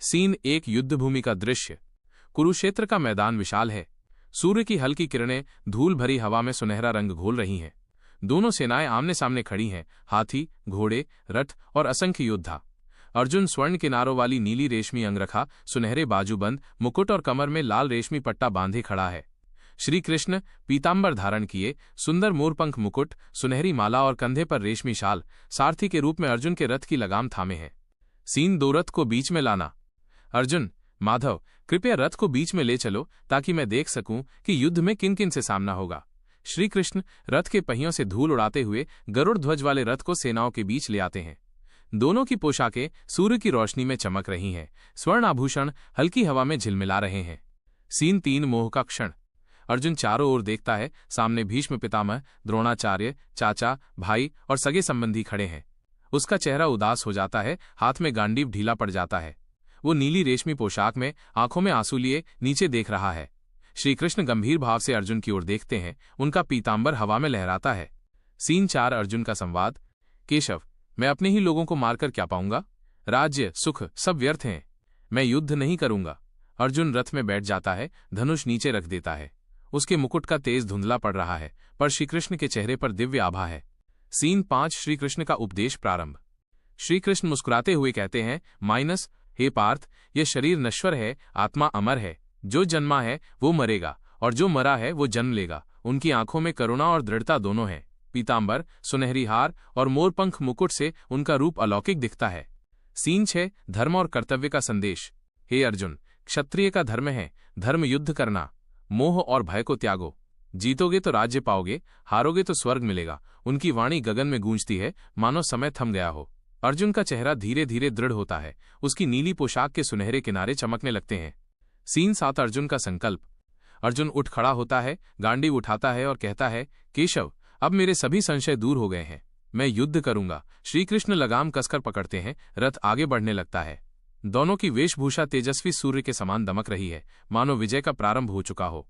Scene 1 युद्धभूमि का दृश्य। कुरुक्षेत्र का मैदान विशाल है। सूर्य की हल्की किरणें धूल भरी हवा में सुनहरा रंग घोल रही हैं। दोनों सेनाएं आमने सामने खड़ी हैं, हाथी, घोड़े, रथ और असंख्य योद्धा। अर्जुन स्वर्ण किनारों वाली नीली रेशमी अंगरखा, सुनहरे बाजूबंद, मुकुट और कमर में लाल रेशमी पट्टा बांधे खड़ा है। श्री कृष्ण पीतांबर धारण किए, सुंदर मोरपंख मुकुट, सुनहरी माला और कंधे पर रेशमी शाल, सारथी के रूप में अर्जुन के रथ की लगाम थामे हैं। सीन 2 रथ को बीच में लाना। अर्जुन, माधव, कृपया रथ को बीच में ले चलो ताकि मैं देख सकूं कि युद्ध में किन किन से सामना होगा। श्री कृष्ण रथ के पहियों से धूल उड़ाते हुए गरुड़ ध्वज वाले रथ को सेनाओं के बीच ले आते हैं। दोनों की पोशाकें सूर्य की रोशनी में चमक रही हैं। स्वर्ण आभूषण हल्की हवा में झिलमिला रहे हैं। सीन 3 मोह का क्षण। अर्जुन चारों ओर देखता है। सामने भीष्म पितामह, द्रोणाचार्य, चाचा, भाई और सगे संबंधी खड़े हैं। उसका चेहरा उदास हो जाता है, हाथ में गांडीव ढीला पड़ जाता है। वो नीली रेशमी पोशाक में आंखों में आंसू लिए नीचे देख रहा है। श्रीकृष्ण गंभीर भाव से अर्जुन की ओर देखते हैं। उनका पीतांबर हवा में लहराता है। सीन 4 अर्जुन का संवाद। केशव, मैं अपने ही लोगों को मारकर क्या पाऊंगा? राज्य, सुख सब व्यर्थ हैं। मैं युद्ध नहीं करूंगा। अर्जुन रथ में बैठ जाता है, धनुष नीचे रख देता है। उसके मुकुट का तेज धुंधला पड़ रहा है, पर श्रीकृष्ण के चेहरे पर दिव्य आभा है। सीन 5 श्रीकृष्ण का उपदेश प्रारंभ। श्रीकृष्ण मुस्कुराते हुए कहते हैं, माइनस, हे पार्थ, यह शरीर नश्वर है, आत्मा अमर है। जो जन्मा है वो मरेगा, और जो मरा है वो जन्म लेगा। उनकी आंखों में करुणा और दृढ़ता दोनों है। पीतांबर, सुनहरी हार और मोरपंख मुकुट से उनका रूप अलौकिक दिखता है। सीन 6 धर्म और कर्तव्य का संदेश। हे अर्जुन, क्षत्रिय का धर्म है धर्म युद्ध करना। मोह और भय को त्यागो। जीतोगे तो राज्य पाओगे, हारोगे तो स्वर्ग मिलेगा। उनकी वाणी गगन में गूंजती है, मानो समय थम गया हो। अर्जुन का चेहरा धीरे धीरे दृढ़ होता है। उसकी नीली पोशाक के सुनहरे किनारे चमकने लगते हैं। सीन 7 अर्जुन का संकल्प। अर्जुन उठ खड़ा होता है, गांडीव उठाता है और कहता है, केशव, अब मेरे सभी संशय दूर हो गए हैं। मैं युद्ध करूंगा। श्रीकृष्ण लगाम कसकर पकड़ते हैं। रथ आगे बढ़ने लगता है। दोनों की वेशभूषा तेजस्वी सूर्य के समान दमक रही है, मानो विजय का प्रारंभ हो चुका हो।